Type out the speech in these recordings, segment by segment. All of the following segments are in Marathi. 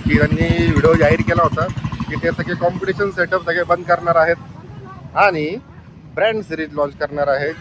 की त्यांनी व्हिडिओ जाहीर केला होता की ते सगळे कॉम्पिटिशन सेटअप सगळे बंद करणार आहेत आणि ब्रँड सिरीज लॉन्च करणार आहेत.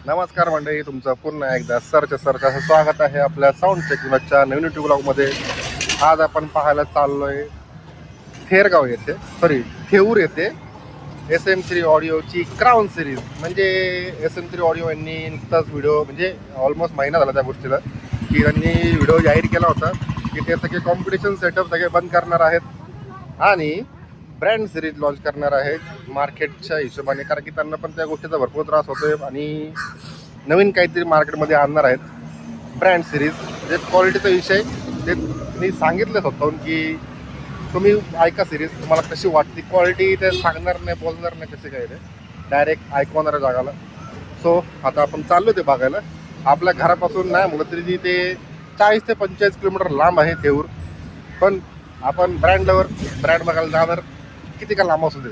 नमस्कार मंडळी, तुमचं पुन्हा एकदा सरचं स्वागत आहे आपल्या साऊंड टेक्नॉलॉजीच्या नवीन यूट्यूब ब्लॉगमध्ये. आज आपण पाहायला चाललोय थेऊर येथे SM3 ऑडिओची क्राऊन सिरीज. म्हणजे SM3 ऑडिओ यांनी नुकताच व्हिडिओ म्हणजे ऑलमोस्ट महिना झाला त्या गोष्टीला की त्यांनी व्हिडिओ जाहीर केला होता की ते सगळे कॉम्पिटिशन सेटअप सगळे बंद करणार आहेत आणि ब्रँड सिरीज लॉन्च करणार आहेत मार्केटच्या हिशोबाने. कारण की त्यांना पण त्या गोष्टीचा भरपूर त्रास होतोय आणि नवीन काहीतरी मार्केटमध्ये आणणार आहेत ब्रँड सिरीज. जे क्वालिटीचा विषय ते मी सांगितलं स्वतःहून की तुम्ही ऐका सिरीज, तुम्हाला कशी वाटते क्वालिटी ते सांगणार नाही, बोलणार नाही कसे काय, ते डायरेक्ट ऐकवणाऱ्या जागाला. सो आता आपण चाललो ते बघायला. आपल्या घरापासून नाही म्हटलं तरी ते 40 ते 45 किलोमीटर लांब आहे थेऊर. पण आपण ब्रँड बघायला जाणार किती का लांब असू दे.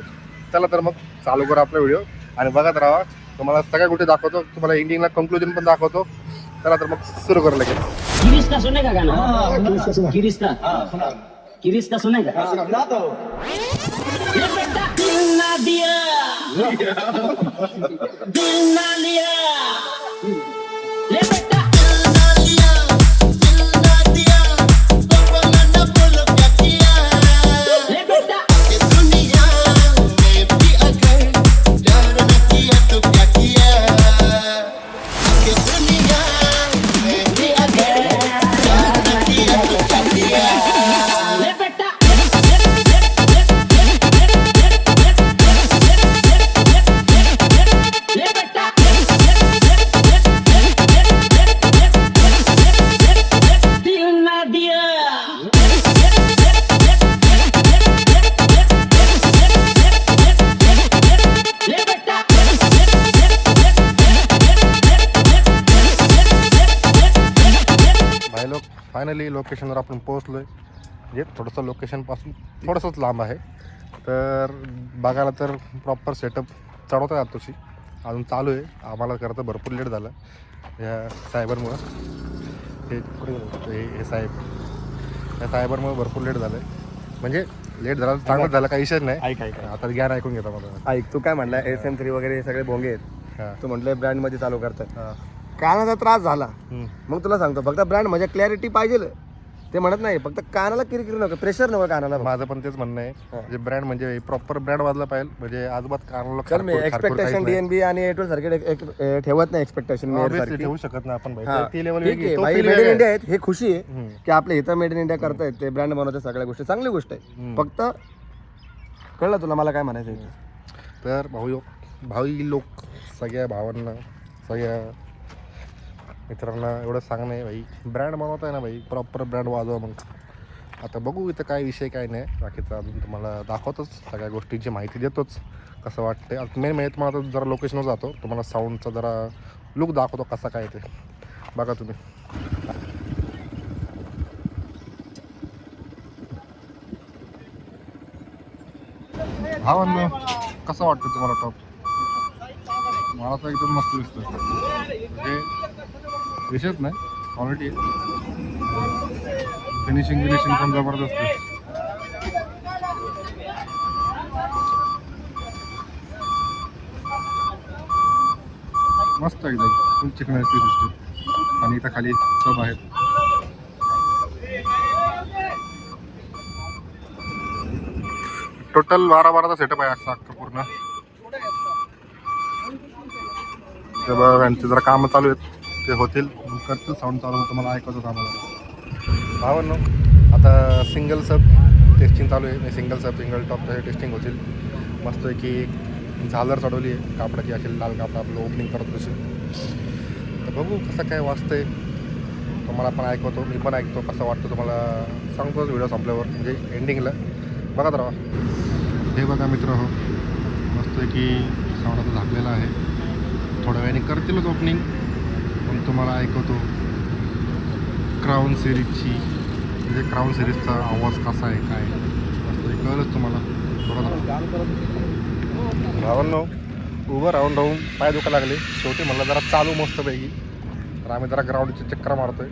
चला तर मग चालू करू आपला व्हिडिओ आणि बघत राहा. तुम्हाला सगळ्या गोष्टी दाखवतो, तुम्हाला एंडिंगला कंक्लुजन पण दाखवतो. चला तर मग सुरू करू लगेच. गिरीश का सुने का गाना? गिरीश का सुने का? ये बेटा दिल ना दिया, दिल ना लिया. ये बेटा दिल ना लिया, दिल ना दिया. पापा ने बोलो क्या किया? ये बेटा ये दुनिया में भी अगर प्यार न किया तो क्या किया? ये दुनिया में भी अगर प्यार न किया तो क्या किया? ये बेटा फायनली लोकेशनवर आपण पोहोचलोय. म्हणजे थोडंसं लोकेशनपासून थोडंसंच लांब आहे. तर बघायला तर प्रॉपर सेटअप चढवता येत तशी अजून चालू आहे. आम्हाला खरं तर भरपूर लेट झालं या सायबरमुळं. हे सायबरमुळं भरपूर लेट झालं आहे. म्हणजे लेट झाला चांगलं झालं, काही विषय नाही. ऐक आता ज्ञान ऐकून घेता मला. ऐक, तू काय म्हणला SM3 वगैरे सगळे भोंगे आहेत, तू म्हटलं ब्रँडमध्ये चालू करतात. कानाचा त्रास झाला मग तुला सांगतो, फक्त ब्रँड म्हणजे क्लॅरिटी पाहिजे. ते म्हणत नाही फक्त कानाला किरकिर नको, प्रेशर नको कानाला. माझं पण तेच म्हणणं आहे. म्हणजे ब्रँड म्हणजे प्रॉपर ब्रँड वाजला पाहिजे. म्हणजे आजोबात कानाला तर मी एक्सपेक्टेशन DNB आणि A2 सर्किट ठेवत नाही. एक्सपेक्टेशन ठेवू शकत नाही आपण. मेड इन इंडिया आहेत, हे खुशी आहे की आपल्या इथं मेड इन इंडिया करतायत, ते ब्रँड बनवतात, सगळ्या गोष्टी चांगली गोष्ट आहे. फक्त कळलं तुला मला काय म्हणायचं आहे? तर भावी लोक सगळ्या भावांना, सगळ्या मित्रांना एवढं सांगणं आहे, भाई ब्रँड बनवत आहे ना भाई, प्रॉपर ब्रँड वाजवा. मग आता बघू इथं काय विषय काय नाही. बाकीचं अजून तुम्हाला दाखवतोच, सगळ्या गोष्टींची माहिती देतोच कसं वाटते. मेन म्हणजे तुम्हाला आता जरा लोकेशनवर जातो, तुम्हाला साऊंडचा जरा लुक दाखवतो कसा काय ते बघा तुम्ही. भावांनो कसं वाटतं तुम्हाला टॉप? मला तर एकदम मस्त दिसतं. म्हणजे विषयच नाही, क्वालिटी फिनिशिंग पण जबरदस्त आहे. मस्त एकदम फुल चिकन असते सिस्टीम. आणि इथं खाली सब आहेत. टोटल 12-12चा सेटअप आहे अख्खा पूर्ण. त्यांचे जरा कामं चालू आहेत, ते होतील करतील. साऊंड चालू होतं, मला ऐकवतो आम्हाला. भावांनो आता सिंगल सब टेस्टिंग चालू आहे. सिंगल टॉपचं हे टेस्टिंग होतील. मस्त आहे की झालर चढवली आहे कापडाची, असेल लाल कापड आपलं ओपनिंग करत तशी. तर बघू कसं काय वाजतंय, तुम्हाला पण ऐकवतो, मी पण ऐकतो कसं वाटतं तुम्हाला सांगतोच व्हिडिओ संपल्यावर, म्हणजे एंडिंगला बघत राहा. हे बघा मित्र हो, मस्त मस्तपैकी साऊंड आता झाकलेला आहे. थोड्या वेळाने करतीलच ओपनिंग, पण तुम्हाला ऐकवतो क्राऊन सिरीजची, म्हणजे क्राऊन सिरीजचा आवाज कसा आहे काय मस्त कळलंच तुम्हाला. भावांनो उभं राहून पाय दुखा लागले. शेवटी म्हणलं जरा चालू मस्तपैकी, तर आम्ही जरा ग्राउंडची चक्कर मारतोय.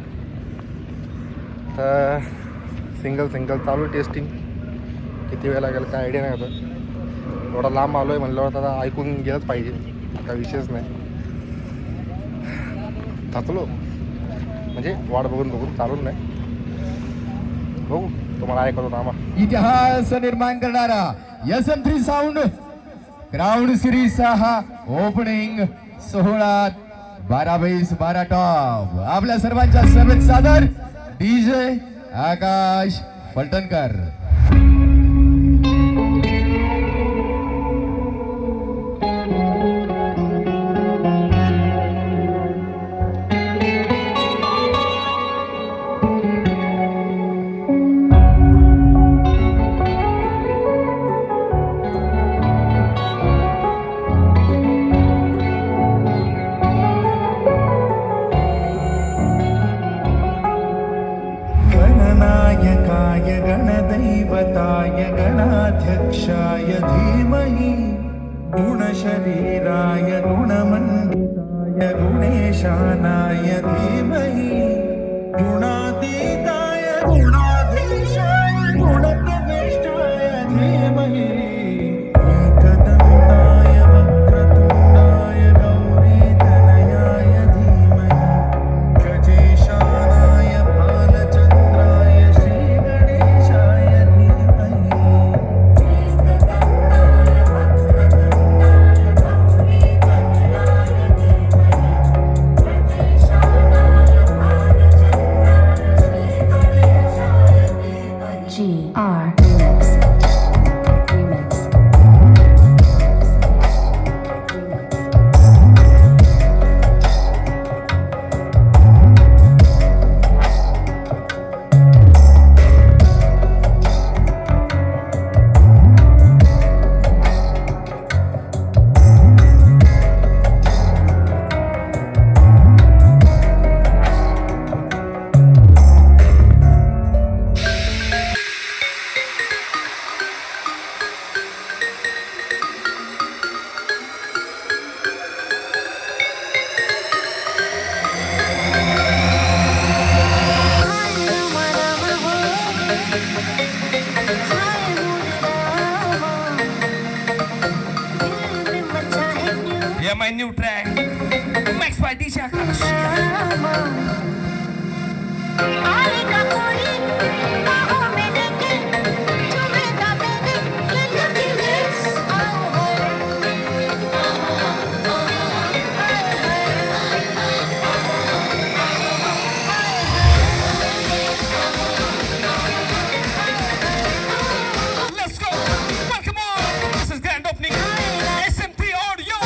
तर सिंगल चालू टेस्टिंग. किती वेळ लागेल काय आयडिया नाही होतं. एवढा लांब आलो आहे म्हणल्यावर आता ऐकून गेलंच पाहिजे, काय विषयच नाही. थाचलो म्हणजे वाट बघून चालून नाही. बघू तुम्हाला ऐकवतो आम्हाला. इतिहास निर्माण करणारा SM3 साऊंड ग्राउंड सिरीजचा हा ओपनिंग सोहळा 12/12 टॉप आपल्या सर्वांच्या सभेत सादर DJ आकाश फलटणकर. गणनायकाय गणदैवताय गणाध्यक्षाय धीमहि गुणशरीराय गुणमण्डिताय गुणेशानाय धीमहि गुणातीताय गुणाधीशाय गुणप्रविष्टाय धीमहि एकदन्ताय वक्रतुण्डाय गौरीतनयाय धीमहि गजेशानाय बालचन्द्राय श्रीगणेशाय धीमहि GR Remix. Yeah, my new track, Max by DJ Akash. Let's go. Welcome on. This is grand opening. SM3 Audio.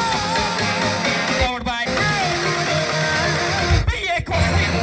Powered by BA Costing.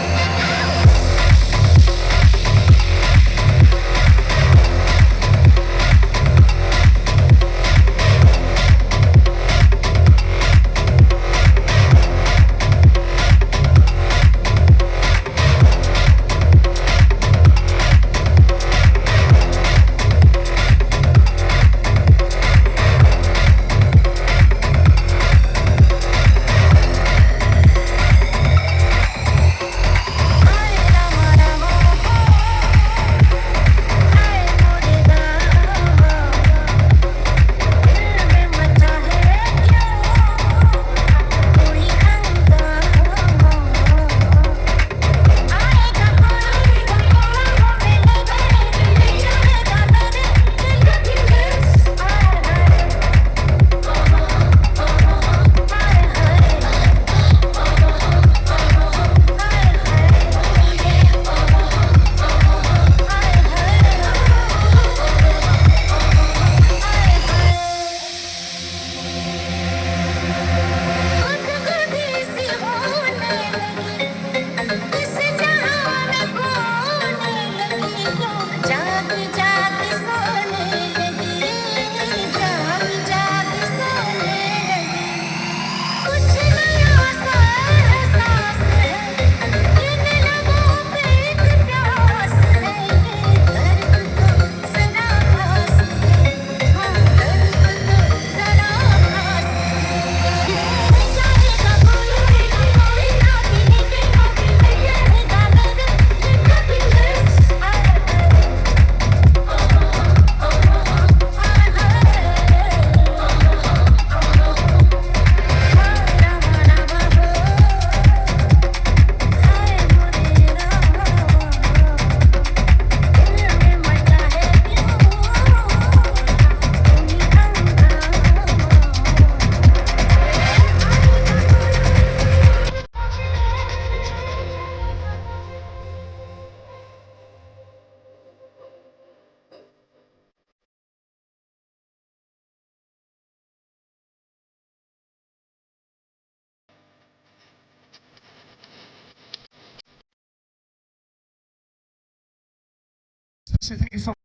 Thank you so much.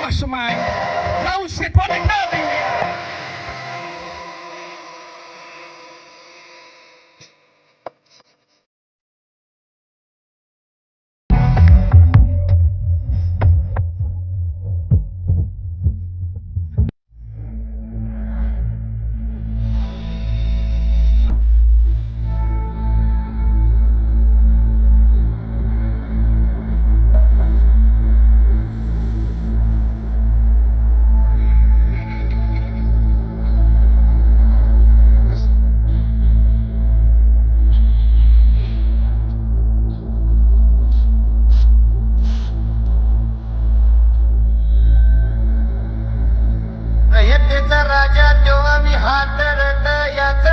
Mastermind. Now shit for the nerdy. रयतेचा राजा तेव्हा मी हातरत याच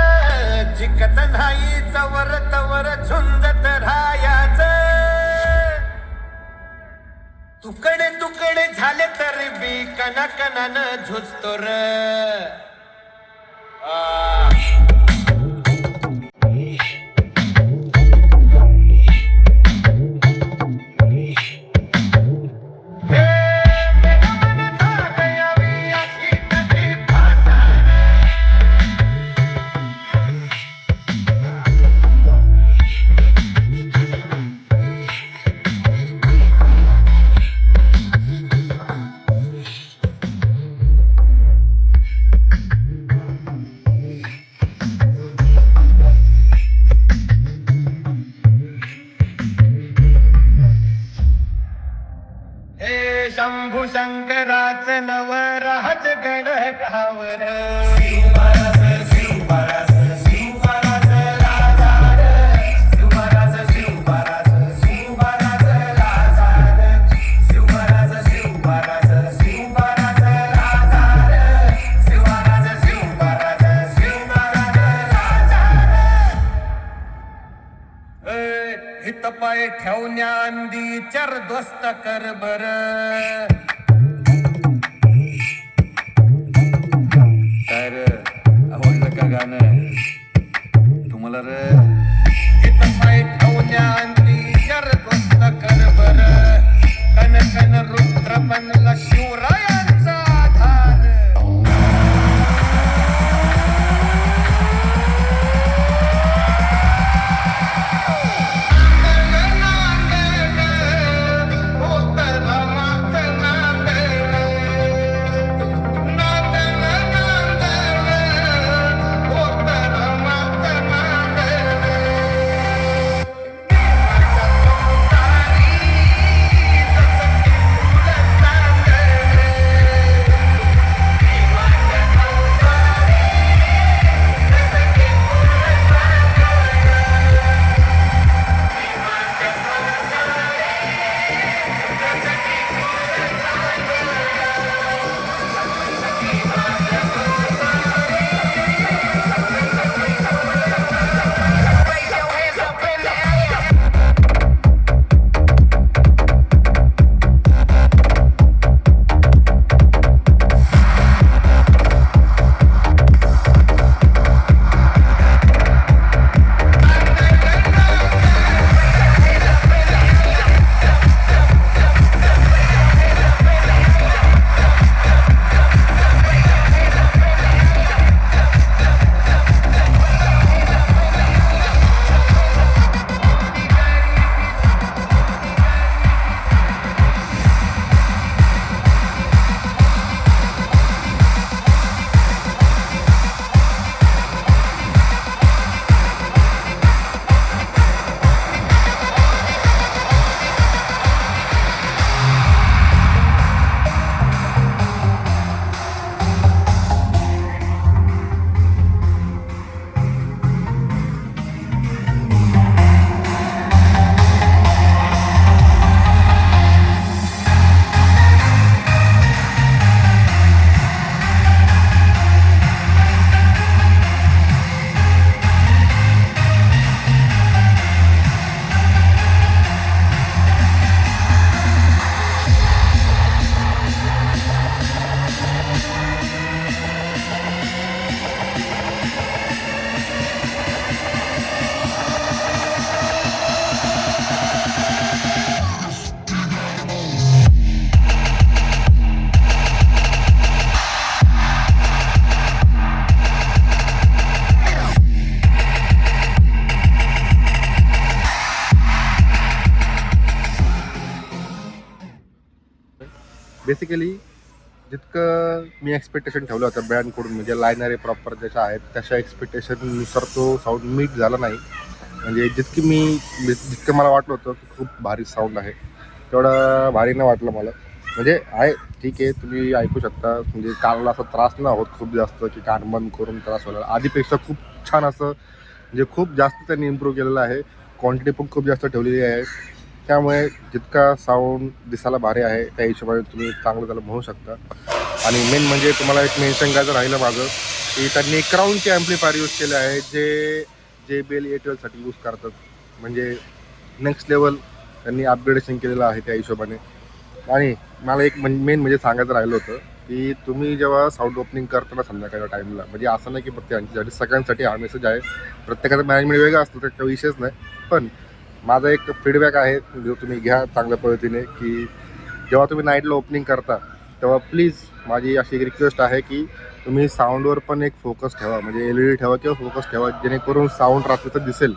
जिकत नाही चवर तवर झुंजत राहायच तुकडे तुकडे झाले तरी बी कणाकणानं झुजतो र शंभू शंकराचं नवराज गडकावर हित पाय ठेवण्या अंदी चर दोस्त कर बर काय रे आवडलं का गाणं तुम्हाला रे हित पाय ठेवण्या अंदी चर दोस्त कर बर कन कन रुद्र बनला शिवरायांचा आधार नांगण, नांगण, होतं धमाचं नांगण. बेसिकली जितकं मी एक्सपेक्टेशन ठेवलं होतं ब्रँडकडून, म्हणजे लायनर प्रॉपर जशा आहेत तशा एक्सपेक्टेशननुसार तो साऊंड मीट झाला नाही. म्हणजे जितकं मला वाटलं होतं की खूप भारी साऊंड आहे, तेवढं भारी नाही वाटलं मला. म्हणजे आहे ठीक आहे, तुम्ही ऐकू शकता, म्हणजे कानाला असा त्रास नाही होत खूप जास्त की कान बंद करून त्रास व्हायला. आधीपेक्षा खूप छान असं, म्हणजे खूप जास्त त्यांनी इम्प्रूव्ह केलेलं आहे. क्वांटिटी पण खूप जास्त ठेवलेली आहे. त्यामुळे जितका साऊंड दिसायला भारी आहे त्या हिशोबाने तुम्ही चांगलं त्याला म्हणू शकता. आणि मेन म्हणजे तुम्हाला एक मेन्शन करायचं राहिलं माझं, की त्यांनी क्राऊनचे ॲम्प्लिफायर यूज केले आहे जे JBL A12साठी यूज करतात. म्हणजे नेक्स्ट लेवल त्यांनी अपग्रेडेशन केलेलं आहे त्या हिशोबाने. आणि मला एक मेन म्हणजे सांगायचं राहिलं होतं की तुम्ही जेव्हा साऊंड ओपनिंग करताना संध्याकाळच्या टाईमला, म्हणजे असं नाही की फक्त यांच्यासाठी, सगळ्यांसाठी हा मेसेज आहे. प्रत्येकाचा मॅनेजमेंट वेगळा असतो, तर काही विषयच नाही. पण माझा एक फीडबॅक आहे जो तुम्ही घ्या चांगल्या पद्धतीने, की जेव्हा तुम्ही नाईटला ओपनिंग करता तेव्हा प्लीज माझी अशी एक रिक्वेस्ट आहे की तुम्ही साऊंडवर पण एक फोकस ठेवा. म्हणजे LED ठेवा किंवा फोकस ठेवा, जेणेकरून साऊंड रात्रीचं दिसेल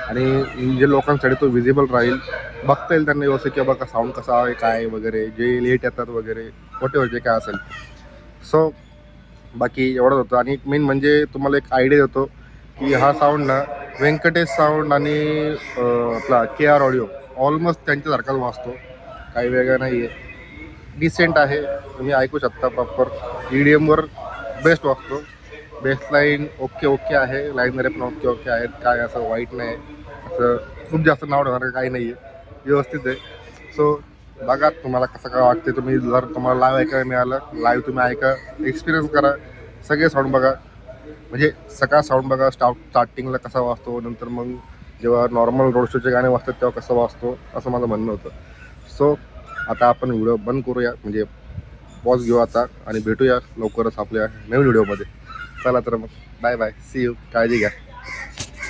आणि जे लोकांसाठी तो विजिबल राहील, बघता येईल त्यांना व्यवस्थित की बाबा साऊंड कसा आहे काय वगैरे, जे लेट येतात वगैरे वॉटेवर जे काय असेल. सो बाकी एवढंच होतं. आणि मेन म्हणजे तुम्हाला एक आयडिया देतो की हा साऊंड ना व्यंकटेश साऊंड आणि आपला KR ऑडिओ ऑलमोस्ट त्यांच्यासारखाच वाजतो, काही वेगळं नाही आहे. डिसेंट आहे, तुम्ही ऐकू शकता प्रॉपर. EDMवर बेस्ट वाजतो. बेसलाईन ओके आहे, लाईनरे पण ओके आहेत, काय असं वाईट नाही, असं खूप जास्त नाव ठेवणार काही नाही आहे, व्यवस्थित आहे. सो बघा तुम्हाला कसं काय वाटते. तुम्ही जर तुम्हाला लाईव्ह ऐकायला मिळालं, लाईव्ह तुम्ही ऐका, एक्सपिरियन्स करा, सगळे साऊंड बघा. म्हणजे सगळा साऊंड बघा, स्टार्टिंगला कसा वाजतो, नंतर मग जेव्हा नॉर्मल रोड शोचे गाणे वाजतात तेव्हा कसं वाजतो, असं माझं म्हणणं होतं. सो आता आपण व्हिडिओ बंद करूया, म्हणजे पॉज घेऊ आता आणि भेटूया लवकरच आपल्या नवीन व्हिडिओमध्ये. चला तर मग बाय बाय, सी यू, काळजी घ्या.